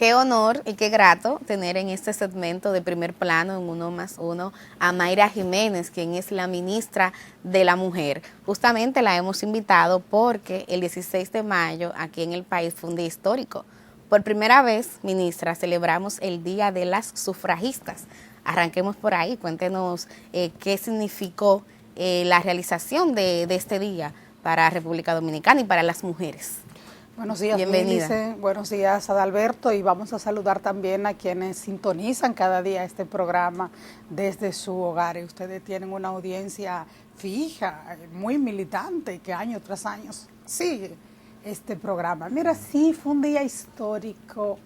Qué honor y qué grato tener en este segmento de Primer Plano en Uno más Uno a Mayra Jiménez, quien es la ministra de la Mujer. Justamente la hemos invitado porque el 16 de mayo aquí en el país fue un día histórico. Por primera vez, ministra, celebramos el Día de las Sufragistas. Arranquemos por ahí, cuéntenos qué significó la realización de este día para República Dominicana y para las mujeres. Buenos días, bienvenida. Lílice. Buenos días, Adalberto, y vamos a saludar también a quienes sintonizan cada día este programa desde su hogar. Y ustedes tienen una audiencia fija, muy militante, que año tras año sigue este programa. Mira, sí, fue un día histórico,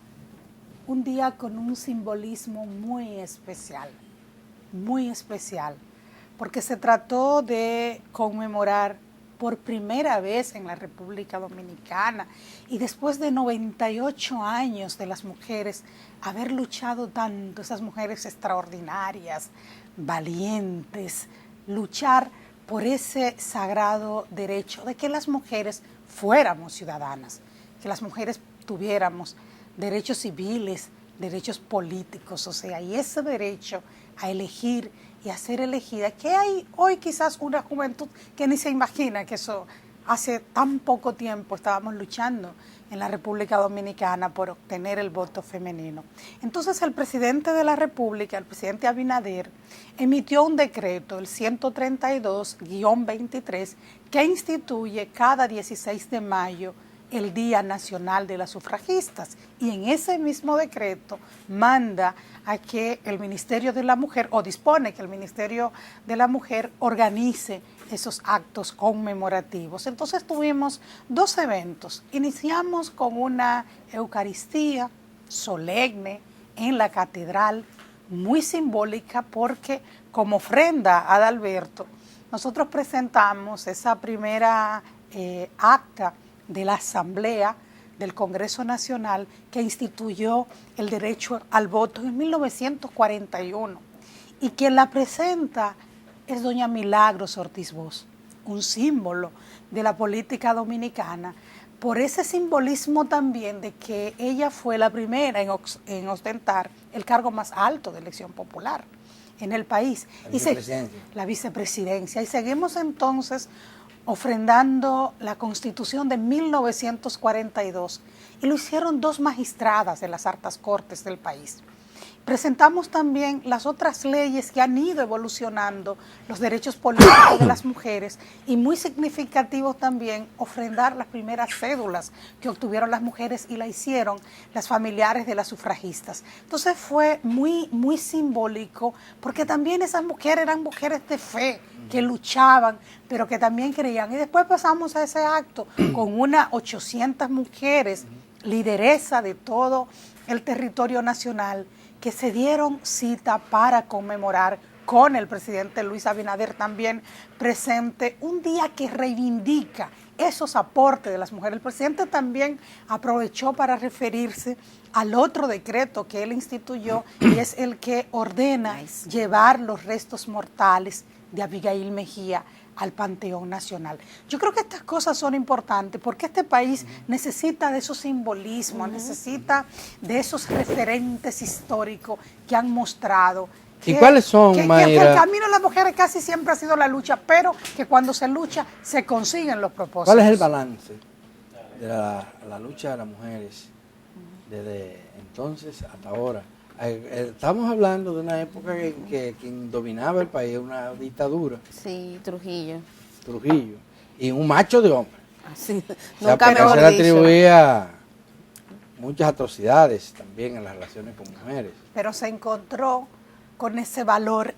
un día con un simbolismo muy especial, porque se trató de conmemorar por primera vez en la República Dominicana y después de 98 años de las mujeres haber luchado tanto, esas mujeres extraordinarias, valientes, luchar por ese sagrado derecho de que las mujeres fuéramos ciudadanas, que las mujeres tuviéramos derechos civiles, derechos políticos, o sea, y ese derecho a elegir y a ser elegida, que hay hoy quizás una juventud que ni se imagina que eso hace tan poco tiempo estábamos luchando en la República Dominicana por obtener el voto femenino. Entonces el presidente de la República, el presidente Abinader, emitió un decreto, el 132-23, que instituye cada 16 de mayo el Día Nacional de las Sufragistas, y en ese mismo decreto manda a que el Ministerio de la Mujer, o dispone que el Ministerio de la Mujer organice esos actos conmemorativos. Entonces tuvimos dos eventos. Iniciamos con una Eucaristía solemne en la catedral, muy simbólica, porque como ofrenda a Adalberto, nosotros presentamos esa primera acta de la Asamblea del Congreso Nacional que instituyó el derecho al voto en 1941, y quien la presenta es doña Milagros Ortiz Bosch, un símbolo de la política dominicana, por ese simbolismo también de que ella fue la primera en ostentar el cargo más alto de elección popular en el país, la vicepresidencia. Y seguimos entonces ofrendando la Constitución de 1942, y lo hicieron dos magistradas de las altas cortes del país. Presentamos también las otras leyes que han ido evolucionando los derechos políticos de las mujeres, y muy significativo también ofrendar las primeras cédulas que obtuvieron las mujeres y la hicieron las familiares de las sufragistas. Entonces fue muy simbólico, porque también esas mujeres eran mujeres de fe, que luchaban, pero que también creían. Y después pasamos a ese acto con unas 800 mujeres, lideresa de todo el territorio nacional, que se dieron cita para conmemorar con el presidente Luis Abinader también presente, un día que reivindica esos aportes de las mujeres. El presidente también aprovechó para referirse al otro decreto que él instituyó, y es el que ordena llevar los restos mortales de Abigail Mejía al Panteón Nacional. Yo creo que estas cosas son importantes porque este país necesita de esos simbolismos, necesita de esos referentes históricos que han mostrado ¿Y cuáles son, Mayra? Que el camino de las mujeres casi siempre ha sido la lucha, pero que cuando se lucha se consiguen los propósitos. ¿Cuál es el balance de la lucha de las mujeres desde entonces hasta ahora? Estamos hablando de una época en que quien dominaba el país era una dictadura. Sí, Trujillo. Y un macho de hombre. Sí, nunca mejor dicho. Se le atribuía muchas atrocidades también en las relaciones con mujeres. Pero se encontró con ese valor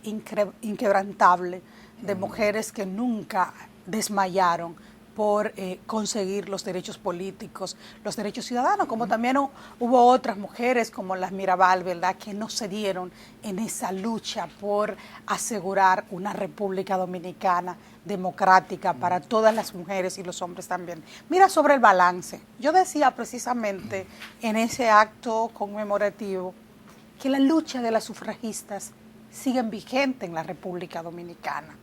inquebrantable de mujeres que nunca desmayaron por conseguir los derechos políticos, los derechos ciudadanos, como también hubo otras mujeres como las Mirabal, ¿verdad?, que no cedieron en esa lucha por asegurar una República Dominicana democrática para todas las mujeres y los hombres también. Mira, sobre el balance, yo decía precisamente en ese acto conmemorativo que la lucha de las sufragistas sigue vigente en la República Dominicana,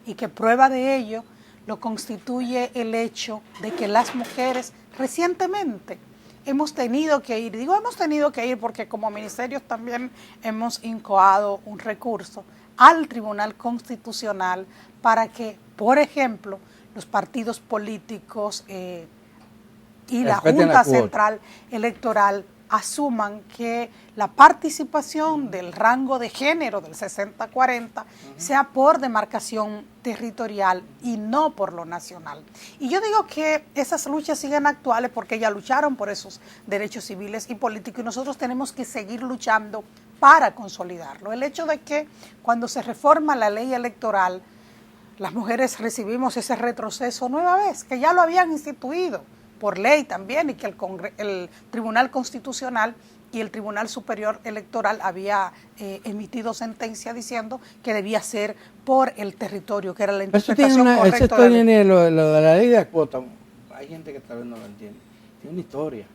y que prueba de ello lo constituye el hecho de que las mujeres recientemente hemos tenido que ir, digo hemos tenido que ir porque como ministerios también hemos incoado un recurso al Tribunal Constitucional para que, por ejemplo, los partidos políticos y la Junta Central Electoral asuman que la participación del rango de género del 60-40 sea por demarcación territorial y no por lo nacional. Y yo digo que esas luchas siguen actuales porque ya lucharon por esos derechos civiles y políticos y nosotros tenemos que seguir luchando para consolidarlo. El hecho de que cuando se reforma la ley electoral, las mujeres recibimos ese retroceso nueva vez, que ya lo habían instituido por ley también y que el Tribunal Constitucional y el Tribunal Superior Electoral había emitido sentencia diciendo que debía ser por el territorio, que era la interpretación correcta de la ley. Lo de la ley de cuota, hay gente que tal vez no lo entiende, tiene una historia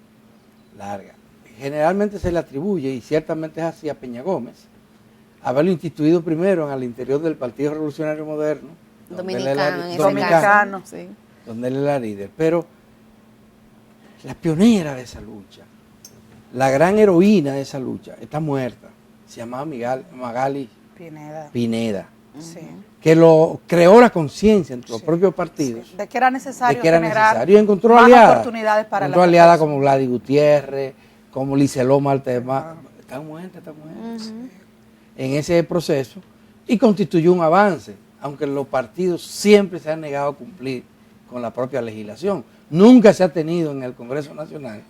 larga. Generalmente se le atribuye, y ciertamente es así, a Peña Gómez, haberlo instituido primero al interior del Partido Revolucionario Moderno, dominicano, sí, donde él es la líder, pero la pionera de esa lucha, la gran heroína de esa lucha, está muerta. Se llamaba Magali Pineda, sí, que lo creó la conciencia entre los propios partidos. Sí, de que era necesario, y encontró aliadas. Oportunidades para encontró aliadas como Gladys Gutiérrez, como Liceló Maltema. Están muertas. En ese proceso, y constituyó un avance, aunque los partidos siempre se han negado a cumplir con la propia legislación. Nunca se ha tenido en el Congreso Nacional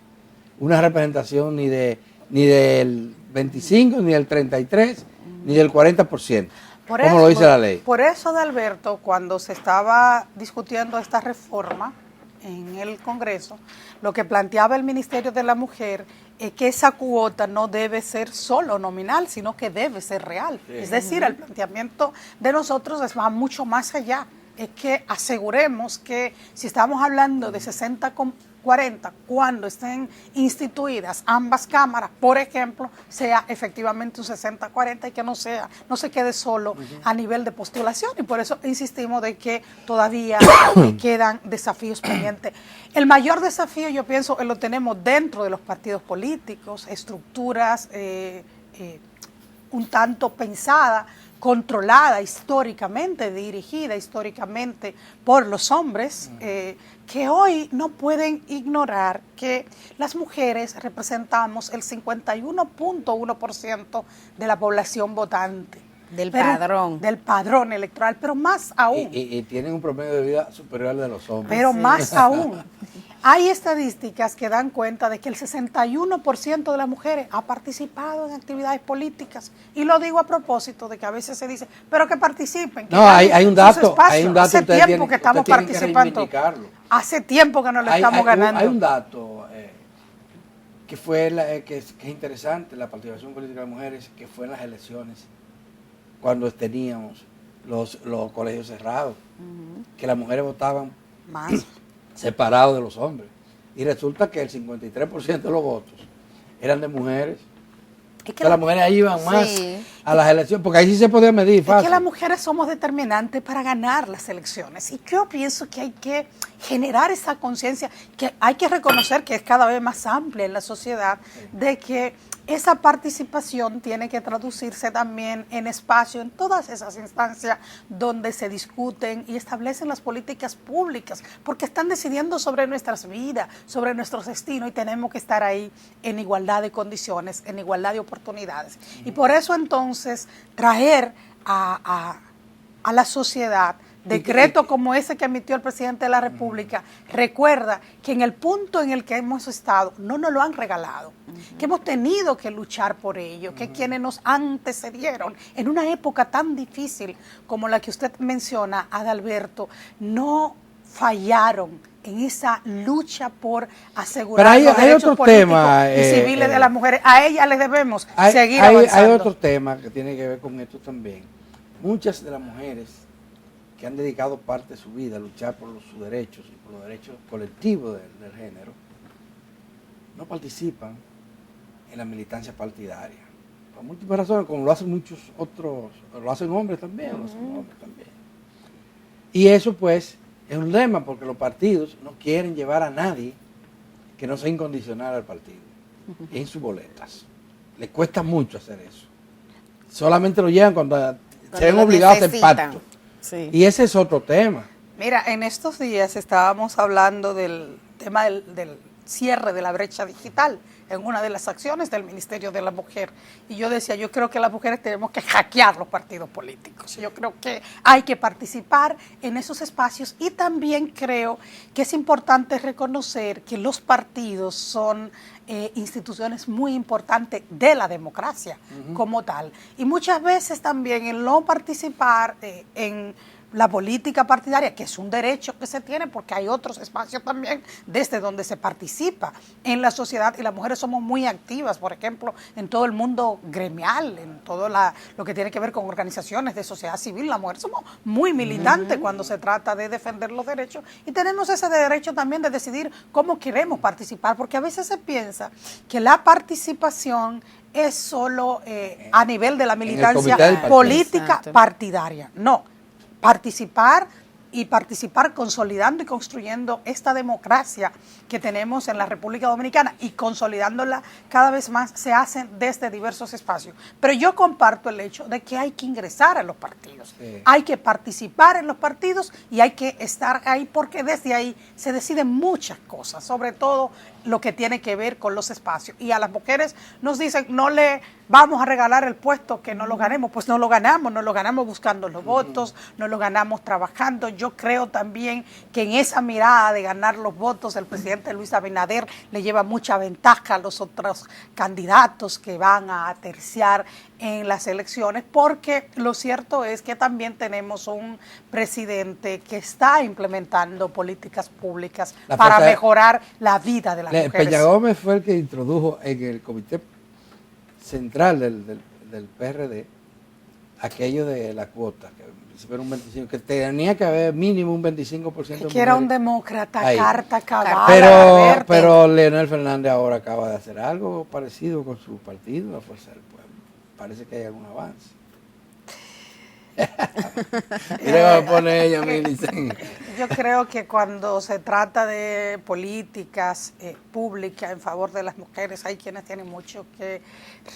una representación ni del 25, ni del 33, ni del 40%, como lo dice la ley. Por eso, Adalberto, cuando se estaba discutiendo esta reforma en el Congreso, lo que planteaba el Ministerio de la Mujer es que esa cuota no debe ser solo nominal, sino que debe ser real. Sí. Es decir, el planteamiento de nosotros va mucho más allá. Es que aseguremos que si estamos hablando de 60-40, cuando estén instituidas ambas cámaras, por ejemplo, sea efectivamente un 60-40 y que no se quede solo a nivel de postulación. Y por eso insistimos de que todavía quedan desafíos pendientes. El mayor desafío, yo pienso, lo tenemos dentro de los partidos políticos, estructuras un tanto pensadas, controlada históricamente, dirigida históricamente por los hombres, que hoy no pueden ignorar que las mujeres representamos el 51.1% de la población votante. Del padrón electoral, pero más aún. Y tienen un promedio de vida superior al de los hombres. Pero sí, más aún. Hay estadísticas que dan cuenta de que el 61% de las mujeres ha participado en actividades políticas. Y lo digo a propósito de que a veces se dice, pero que participen. Que no, hay un dato. Hace tiempo que estamos participando. Hace tiempo que no le estamos ganando. Hay un dato que es interesante, la participación política de las mujeres, que fue en las elecciones, cuando teníamos los colegios cerrados, que las mujeres votaban más separados de los hombres. Y resulta que el 53% de los votos eran de mujeres. Es que las mujeres ahí iban más a las elecciones, porque ahí sí se podía medir fácil. Es que las mujeres somos determinantes para ganar las elecciones. Y yo pienso que hay que generar esa conciencia, que hay que reconocer que es cada vez más amplia en la sociedad, de que esa participación tiene que traducirse también en espacio, en todas esas instancias donde se discuten y establecen las políticas públicas, porque están decidiendo sobre nuestras vidas, sobre nuestros destinos, y tenemos que estar ahí en igualdad de condiciones, en igualdad de oportunidades. Y por eso entonces traer a la sociedad decreto como ese que emitió el presidente de la República, recuerda que en el punto en el que hemos estado no nos lo han regalado, que hemos tenido que luchar por ello, que quienes nos antecedieron en una época tan difícil como la que usted menciona, Adalberto, no fallaron en esa lucha por asegurar los derechos políticos y civiles de las mujeres. A ellas les debemos seguir avanzando. Hay otro tema que tiene que ver con esto también. Muchas de las mujeres que han dedicado parte de su vida a luchar por sus derechos y por los derechos colectivos del género, no participan en la militancia partidaria. Por múltiples razones, como lo hacen muchos otros, lo hacen hombres también, Y eso pues es un lema, porque los partidos no quieren llevar a nadie que no sea incondicional al partido, en sus boletas. Le cuesta mucho hacer eso. Solamente lo llevan cuando se ven obligados a hacer pacto. Sí. Y ese es otro tema. Mira, en estos días estábamos hablando del tema del cierre de la brecha digital en una de las acciones del Ministerio de la Mujer. Y yo decía, yo creo que las mujeres tenemos que hackear los partidos políticos. Yo creo que hay que participar en esos espacios y también creo que es importante reconocer que los partidos son instituciones muy importantes de la democracia como tal. Y muchas veces también el no participar en la política partidaria, que es un derecho que se tiene porque hay otros espacios también desde donde se participa en la sociedad y las mujeres somos muy activas, por ejemplo, en todo el mundo gremial, en todo lo que tiene que ver con organizaciones de sociedad civil. Las mujeres somos muy militantes cuando se trata de defender los derechos y tenemos ese derecho también de decidir cómo queremos participar, porque a veces se piensa que la participación es solo a nivel de la militancia política partidaria. No. Participar consolidando y construyendo esta democracia que tenemos en la República Dominicana y consolidándola cada vez más se hacen desde diversos espacios. Pero yo comparto el hecho de que hay que ingresar a los partidos, hay que participar en los partidos y hay que estar ahí porque desde ahí se deciden muchas cosas, sobre todo lo que tiene que ver con los espacios. Y a las mujeres nos dicen, no le vamos a regalar el puesto que no lo ganemos, pues no lo ganamos buscando los votos, no lo ganamos trabajando. Yo creo también que en esa mirada de ganar los votos el presidente Luis Abinader le lleva mucha ventaja a los otros candidatos que van a terciar en las elecciones, porque lo cierto es que también tenemos un presidente que está implementando políticas públicas para mejorar la vida de las mujeres. Peña Gómez fue el que introdujo en el comité central del PRD aquello de la cuota, que era un 25, que tenía que haber mínimo un 25%. Que era un demócrata, ahí. Carta cabal. Pero Leonel Fernández ahora acaba de hacer algo parecido con su partido, la Fuerza del Pueblo. Parece que hay algún avance. Mira, me pone ella, Yo creo que cuando se trata de políticas públicas en favor de las mujeres, hay quienes tienen mucho que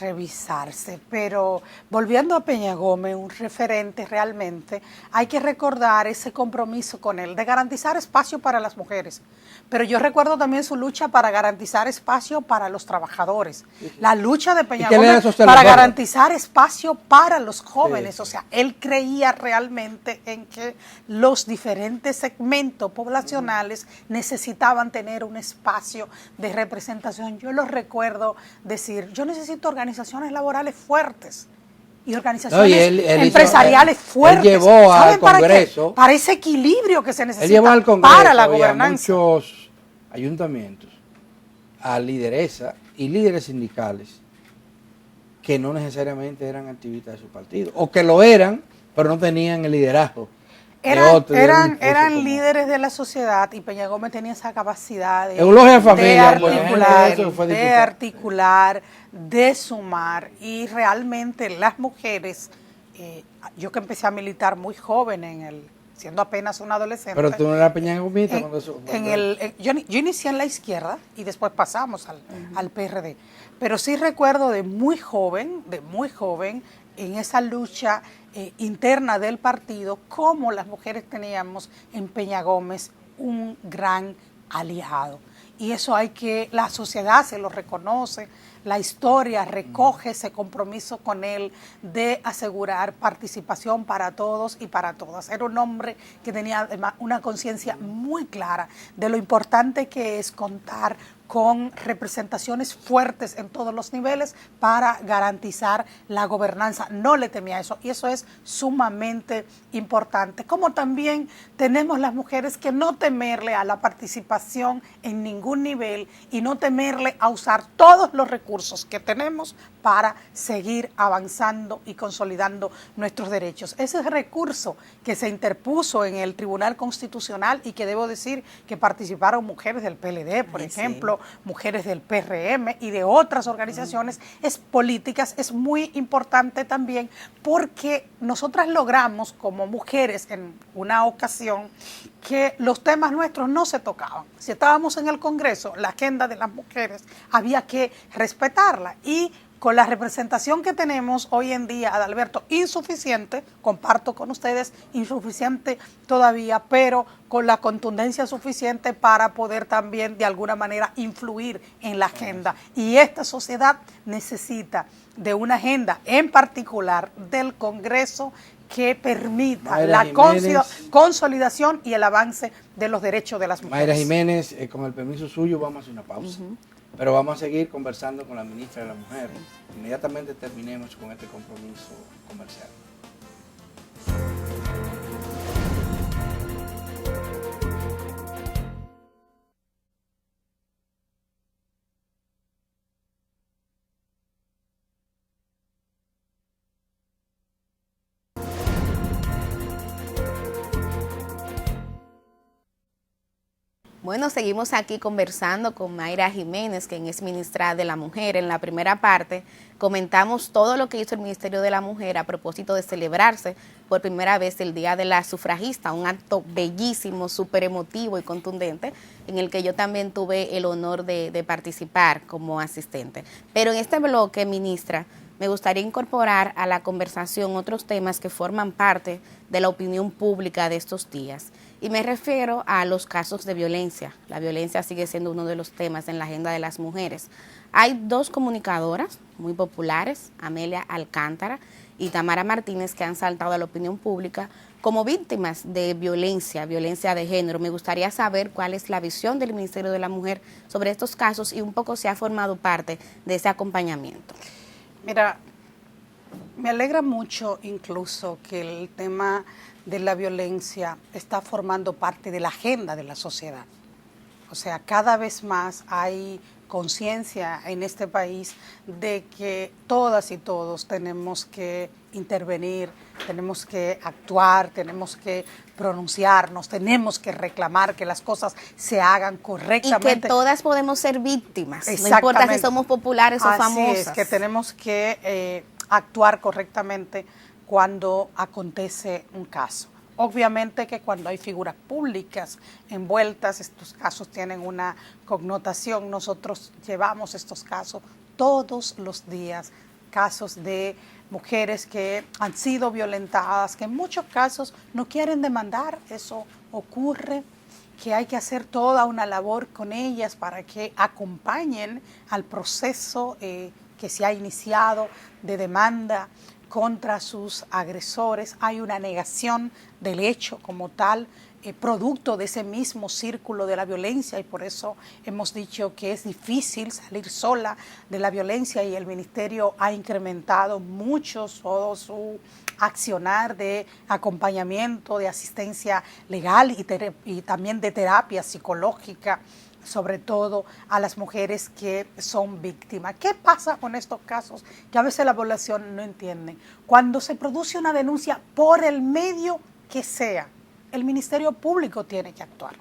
revisarse. Pero volviendo a Peña Gómez, un referente realmente, hay que recordar ese compromiso con él de garantizar espacio para las mujeres. Pero yo recuerdo también su lucha para garantizar espacio para los trabajadores. La lucha de Peña Gómez para garantizar espacio para los jóvenes. O sea, él creía realmente en que los diferentes segmentos poblacionales necesitaban tener un espacio de representación. Yo los recuerdo decir, yo necesito organizaciones laborales fuertes y organizaciones empresariales fuertes. Él llevó al Congreso para ese equilibrio que se necesita para la gobernanza. A muchos ayuntamientos, a lideresa y líderes sindicales que no necesariamente eran activistas de su partido, o que lo eran, pero no tenían el liderazgo. Eran líderes de la sociedad y Peña Gómez tenía esa capacidad de articular, de sumar, y realmente las mujeres, yo que empecé a militar muy joven siendo apenas una adolescente. Pero tú no eras Peña Gómez cuando eso. Yo inicié en la izquierda y después pasamos al PRD. Pero sí recuerdo de muy joven, en esa lucha interna del partido, cómo las mujeres teníamos en Peña Gómez un gran aliado. Y eso la sociedad se lo reconoce, la historia recoge ese compromiso con él de asegurar participación para todos y para todas. Era un hombre que tenía además una conciencia muy clara de lo importante que es contar con representaciones fuertes en todos los niveles para garantizar la gobernanza. No le temía eso, y eso es sumamente importante. Como también tenemos las mujeres que no temerle a la participación en ningún nivel y no temerle a usar todos los recursos recursos que tenemos para seguir avanzando y consolidando nuestros derechos. Ese recurso que se interpuso en el Tribunal Constitucional y que debo decir que participaron mujeres del PLD, por ejemplo, mujeres del PRM y de otras organizaciones políticas, es muy importante también porque nosotras logramos como mujeres en una ocasión que los temas nuestros no se tocaban. Si estábamos en el Congreso, la agenda de las mujeres había que respetarla y con la representación que tenemos hoy en día, Adalberto, insuficiente, comparto con ustedes, insuficiente todavía, pero con la contundencia suficiente para poder también de alguna manera influir en la agenda. Y esta sociedad necesita de una agenda en particular del Congreso que permita Mayra la consolidación y el avance de los derechos de las mujeres. Mayra Jiménez, con el permiso suyo vamos a hacer una pausa, pero vamos a seguir conversando con la ministra de la Mujer. Inmediatamente terminemos con este compromiso comercial. Bueno, seguimos aquí conversando con Mayra Jiménez, quien es ministra de la Mujer. En la primera parte comentamos todo lo que hizo el Ministerio de la Mujer a propósito de celebrarse por primera vez el Día de la Sufragista, un acto bellísimo, súper emotivo y contundente, en el que yo también tuve el honor de participar como asistente. Pero en este bloque, ministra, me gustaría incorporar a la conversación otros temas que forman parte de la opinión pública de estos días. Y me refiero a los casos de violencia. La violencia sigue siendo uno de los temas en la agenda de las mujeres. Hay dos comunicadoras muy populares, Amelia Alcántara y Tamara Martínez, que han saltado a la opinión pública como víctimas de violencia de género. Me gustaría saber cuál es la visión del Ministerio de la Mujer sobre estos casos y un poco si ha formado parte de ese acompañamiento. Mira, me alegra mucho incluso que el tema de la violencia está formando parte de la agenda de la sociedad. O sea, cada vez más hay conciencia en este país de que todas y todos tenemos que intervenir, tenemos que actuar, tenemos que pronunciarnos, tenemos que reclamar que las cosas se hagan correctamente. Y que todas podemos ser víctimas, no importa si somos populares o famosas. Así es, que tenemos que actuar correctamente cuando acontece un caso. Obviamente que cuando hay figuras públicas envueltas, estos casos tienen una connotación. Nosotros llevamos estos casos todos los días, casos de mujeres que han sido violentadas, que en muchos casos no quieren demandar, eso ocurre, que hay que hacer toda una labor con ellas para que acompañen al proceso que se ha iniciado de demanda contra sus agresores. Hay una negación del hecho como tal, producto de ese mismo círculo de la violencia, y por eso hemos dicho que es difícil salir sola de la violencia, y el Ministerio ha incrementado mucho todo su accionar de acompañamiento, de asistencia legal y también de terapia psicológica, sobre todo a las mujeres que son víctimas. ¿Qué pasa con estos casos? Que a veces la población no entiende. Cuando se produce una denuncia por el medio que sea, el Ministerio Público tiene que actuar.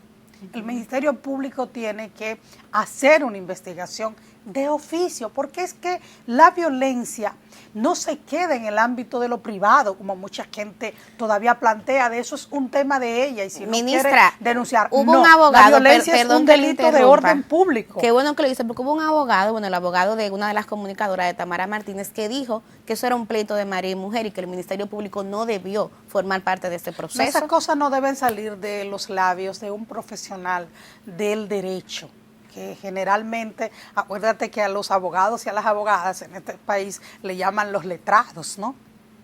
El Ministerio Público tiene que hacer una investigación de oficio, porque es que la violencia no se queda en el ámbito de lo privado, como mucha gente todavía plantea, de eso es un tema de ella, y si no quiere denunciar. Hubo un abogado, la violencia es un delito de orden público. Qué bueno que lo dice, porque hubo un abogado, el abogado de una de las comunicadoras, de Tamara Martínez, que dijo que eso era un pleito de marido y mujer y que el Ministerio Público no debió formar parte de este proceso. Esas cosas no deben salir de los labios de un profesional del derecho, que generalmente, acuérdate que a los abogados y a las abogadas en este país le llaman los letrados, ¿no?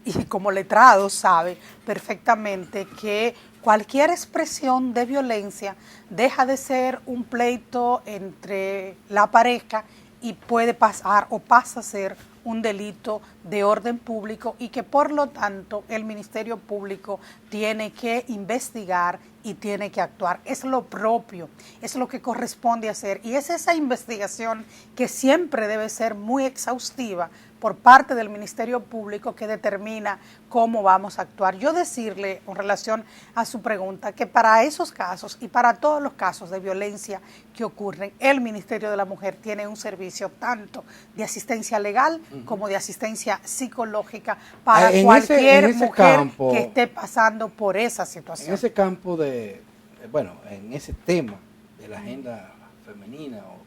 Y como letrado sabe perfectamente que cualquier expresión de violencia deja de ser un pleito entre la pareja y puede pasar o pasa a ser un delito de orden público y que por lo tanto el Ministerio Público tiene que investigar y tiene que actuar. Es lo propio, es lo que corresponde hacer y es esa investigación que siempre debe ser muy exhaustiva por parte del Ministerio Público que determina cómo vamos a actuar. Yo decirle con relación a su pregunta que para esos casos y para todos los casos de violencia que ocurren, el Ministerio de la Mujer tiene un servicio tanto de asistencia legal como de asistencia psicológica para cualquier mujer que esté pasando por esa situación. En ese campo en ese tema de la agenda femenina o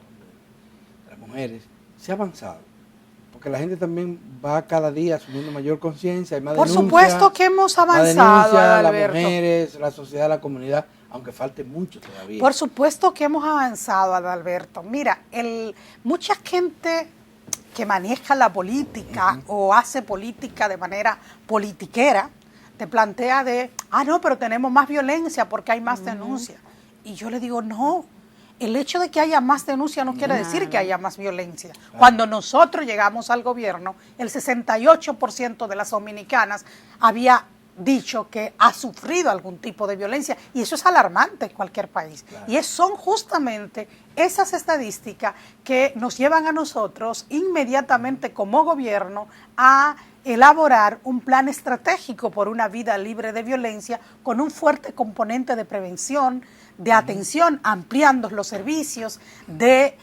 de las mujeres, se ha avanzado. Porque la gente también va cada día asumiendo mayor conciencia, hay más Por denuncia, supuesto que hemos avanzado, las Alberto. mujeres, la sociedad, la comunidad, aunque falte mucho todavía. Por supuesto que hemos avanzado, Adalberto. Mira, mucha gente que maneja la política o hace política de manera politiquera, te plantea no, pero tenemos más violencia porque hay más denuncia. Y yo le digo, no. El hecho de que haya más denuncia no quiere decir que haya más violencia. Cuando nosotros llegamos al gobierno, el 68% de las dominicanas había dicho que ha sufrido algún tipo de violencia y eso es alarmante en cualquier país. Claro. Y son justamente esas estadísticas que nos llevan a nosotros inmediatamente como gobierno a elaborar un plan estratégico por una vida libre de violencia con un fuerte componente de prevención, de atención, ampliando los servicios, de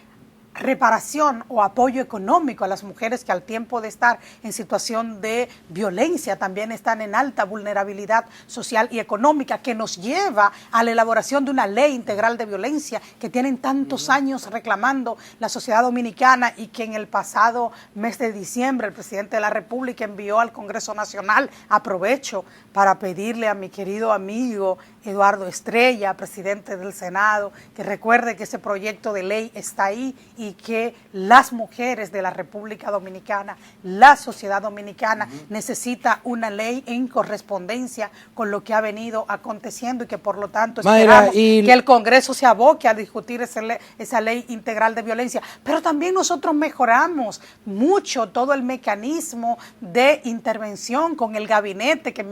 reparación o apoyo económico a las mujeres que al tiempo de estar en situación de violencia también están en alta vulnerabilidad social y económica, que nos lleva a la elaboración de una ley integral de violencia que tienen tantos años reclamando la sociedad dominicana y que en el pasado mes de diciembre el presidente de la República envió al Congreso Nacional. Aprovecho para pedirle a mi querido amigo Eduardo Estrella, presidente del Senado, que recuerde que ese proyecto de ley está ahí y que las mujeres de la República Dominicana, la sociedad dominicana necesita una ley en correspondencia con lo que ha venido aconteciendo y que por lo tanto esperamos que el Congreso se aboque a discutir esa ley integral de violencia. Pero también nosotros mejoramos mucho todo el mecanismo de intervención con el gabinete que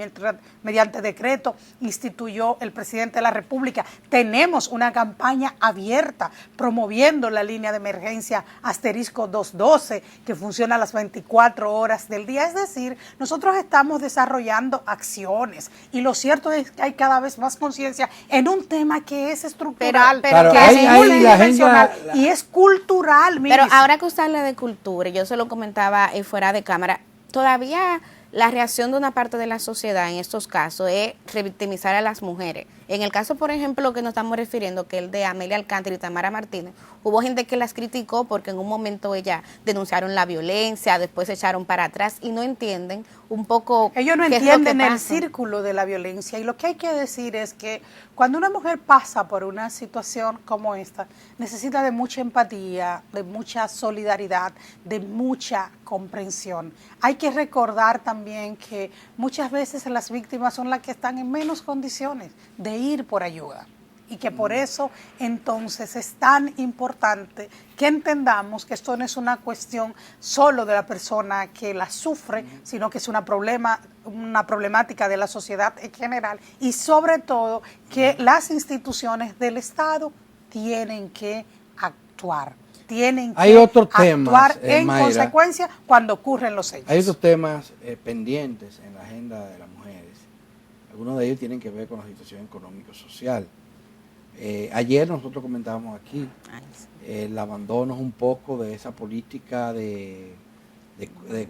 mediante decreto instituyó el presidente de la República. Tenemos una campaña abierta promoviendo la línea de emergencia asterisco 212 que funciona a las 24 horas del día. Es decir, nosotros estamos desarrollando acciones y lo cierto es que hay cada vez más conciencia en un tema que es estructural, pero que es multidimensional y es cultural. Pero ahora que usted habla de cultura, yo se lo comentaba fuera de cámara, todavía la reacción de una parte de la sociedad en estos casos es revictimizar a las mujeres. En el caso, por ejemplo, que nos estamos refiriendo, que el de Amelia Alcántara y Tamara Martínez, hubo gente que las criticó porque en un momento ellas denunciaron la violencia, después se echaron para atrás y no entienden un poco. Ellos no entienden el círculo de la violencia y lo que hay que decir es que cuando una mujer pasa por una situación como esta, necesita de mucha empatía, de mucha solidaridad, de mucha comprensión. Hay que recordar también que muchas veces las víctimas son las que están en menos condiciones de ir por ayuda y que por eso entonces es tan importante que entendamos que esto no es una cuestión solo de la persona que la sufre, sino que es una problemática de la sociedad en general y sobre todo que las instituciones del Estado tienen que actuar. Hay otros temas, actuar en Mayra, consecuencia cuando ocurren los hechos. Hay otros temas pendientes en la agenda de las mujeres. Algunos de ellos tienen que ver con la situación económico-social. Ayer nosotros comentábamos aquí el abandono un poco de esa política de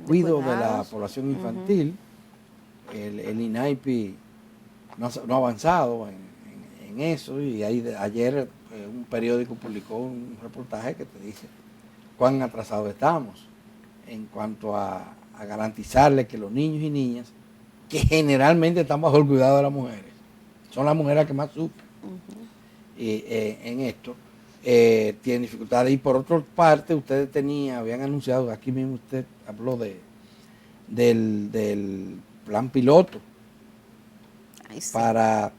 cuidado de la población infantil. El INAIPI no ha avanzado en eso y ayer un periódico publicó un reportaje que te dice cuán atrasados estamos en cuanto a garantizarle que los niños y niñas, que generalmente están bajo el cuidado de las mujeres, son las mujeres que más sufren en esto, tienen dificultades. Y por otra parte, ustedes habían anunciado, aquí mismo usted habló del plan piloto para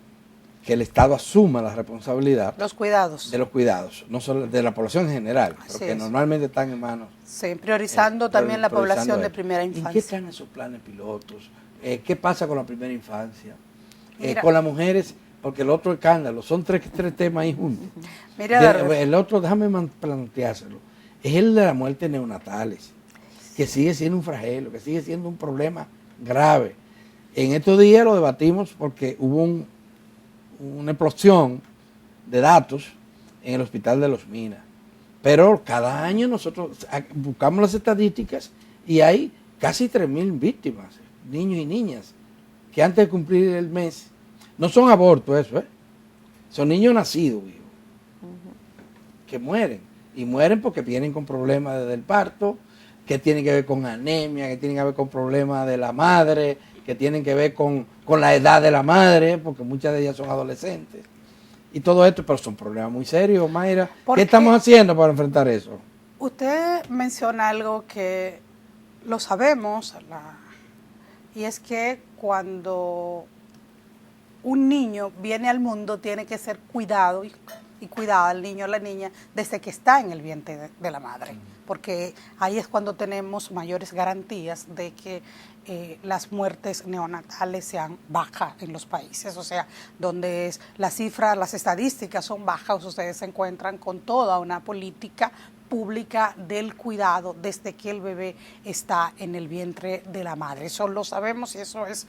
que el Estado asuma la responsabilidad Los cuidados. de los cuidados, no solo de la población en general, Así pero que es. normalmente están en manos. Sí, priorizando también la priorizando población de eso. primera ¿En qué infancia. están esos planes pilotos? ¿Qué pasa con la primera infancia? Mira. Con las mujeres, porque el otro escándalo, son tres temas ahí juntos. Mira, El otro, déjame planteárselo, es el de la muerte neonatales, que sigue siendo un flagelo, que sigue siendo un problema grave. En estos días lo debatimos porque hubo una explosión de datos en el hospital de Los Minas. Pero cada año nosotros buscamos las estadísticas y hay casi 3.000 víctimas, niños y niñas, que antes de cumplir el mes, no son abortos eso, son niños nacidos, vivos, que mueren. Y mueren porque vienen con problemas desde el parto, que tienen que ver con anemia, que tienen que ver con problemas de la madre, que tienen que ver con la edad de la madre, porque muchas de ellas son adolescentes. Y todo esto, pero son problemas muy serios, Mayra. ¿Qué estamos haciendo para enfrentar eso? Usted menciona algo que lo sabemos, y es que cuando un niño viene al mundo tiene que ser cuidado y cuidada el niño o la niña desde que está en el vientre de la madre, porque ahí es cuando tenemos mayores garantías de que las muertes neonatales sean bajas en los países, o sea, donde las cifras, las estadísticas son bajas, ustedes se encuentran con toda una política pública del cuidado desde que el bebé está en el vientre de la madre. Eso lo sabemos y eso es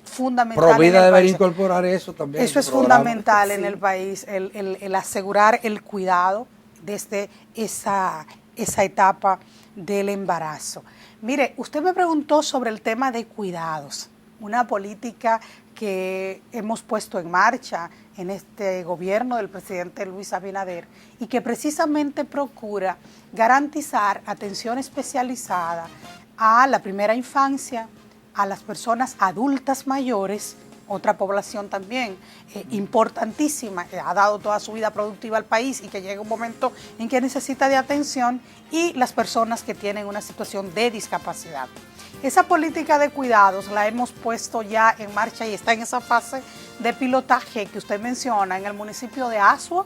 fundamental. Provida debería incorporar eso también. Eso es fundamental en el país, el asegurar el cuidado desde esa etapa del embarazo. Mire, usted me preguntó sobre el tema de cuidados, una política que hemos puesto en marcha en este gobierno del presidente Luis Abinader y que precisamente procura garantizar atención especializada a la primera infancia, a las personas adultas mayores, otra población también importantísima, que ha dado toda su vida productiva al país y que llega un momento en que necesita de atención, y las personas que tienen una situación de discapacidad. Esa política de cuidados la hemos puesto ya en marcha y está en esa fase de pilotaje que usted menciona en el municipio de Asua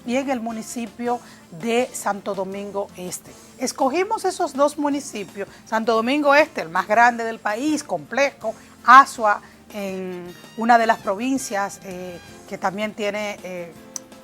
y en el municipio de Santo Domingo Este. Escogimos esos dos municipios, Santo Domingo Este, el más grande del país, complejo, Asua, en una de las provincias que también tiene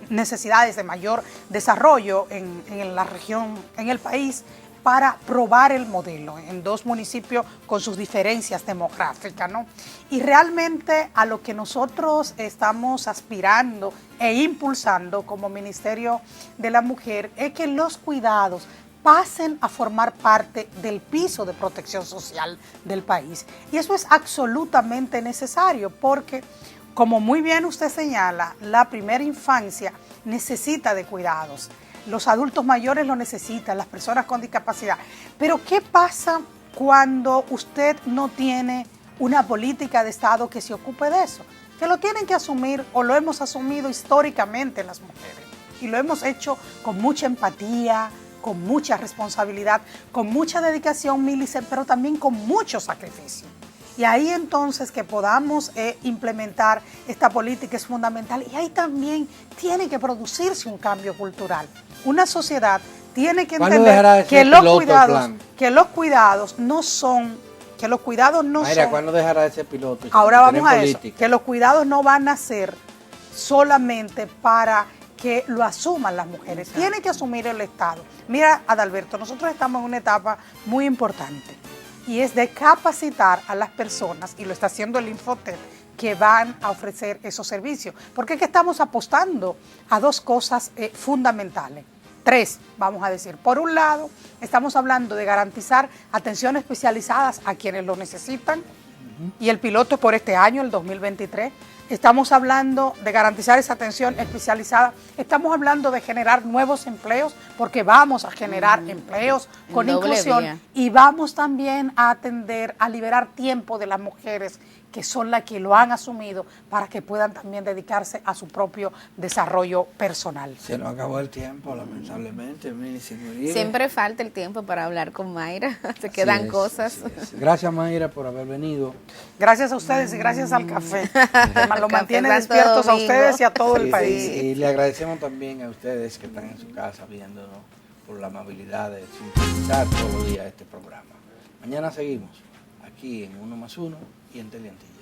necesidades de mayor desarrollo en la región, en el país, para probar el modelo en dos municipios con sus diferencias demográficas, ¿no? Y realmente a lo que nosotros estamos aspirando e impulsando como Ministerio de la Mujer es que los cuidados pasen a formar parte del piso de protección social del país. Y eso es absolutamente necesario porque, como muy bien usted señala, la primera infancia necesita de cuidados. Los adultos mayores lo necesitan, las personas con discapacidad. Pero ¿qué pasa cuando usted no tiene una política de Estado que se ocupe de eso? Que lo tienen que asumir, o lo hemos asumido históricamente las mujeres. Y lo hemos hecho con mucha empatía, con mucha responsabilidad, con mucha dedicación, Milice, pero también con mucho sacrificio. Y ahí entonces que podamos implementar esta política es fundamental. Y ahí también tiene que producirse un cambio cultural. Una sociedad tiene que entender que los cuidados no son... Mayra, ¿cuándo dejará ese piloto? Ahora vamos a eso, que los cuidados no van a ser solamente para que lo asuman las mujeres, tiene que asumir el Estado. Mira, Adalberto, nosotros estamos en una etapa muy importante y es de capacitar a las personas, y lo está haciendo el Infotet, que van a ofrecer esos servicios, porque es que estamos apostando a dos cosas fundamentales. Tres, vamos a decir. Por un lado, estamos hablando de garantizar atención especializadas a quienes lo necesitan, y el piloto es por este año, el 2023. Estamos hablando de garantizar esa atención especializada. Estamos hablando de generar nuevos empleos, porque vamos a generar empleos con inclusión, y vamos también a atender, a liberar tiempo de las mujeres que son las que lo han asumido para que puedan también dedicarse a su propio desarrollo personal. Se nos acabó el tiempo, lamentablemente, Mili, señoría. Siempre falta el tiempo para hablar con Mayra, se quedan cosas. Así es. Gracias, Mayra, por haber venido. Gracias a ustedes y gracias al café. Lo mantiene Santo despiertos a Domingo. ustedes y a todo el Sí, país. y le agradecemos también a ustedes que están en su casa viéndonos por la amabilidad de sintonizar todos los días este programa. Mañana seguimos aquí en 1+1 y en Teleantilla.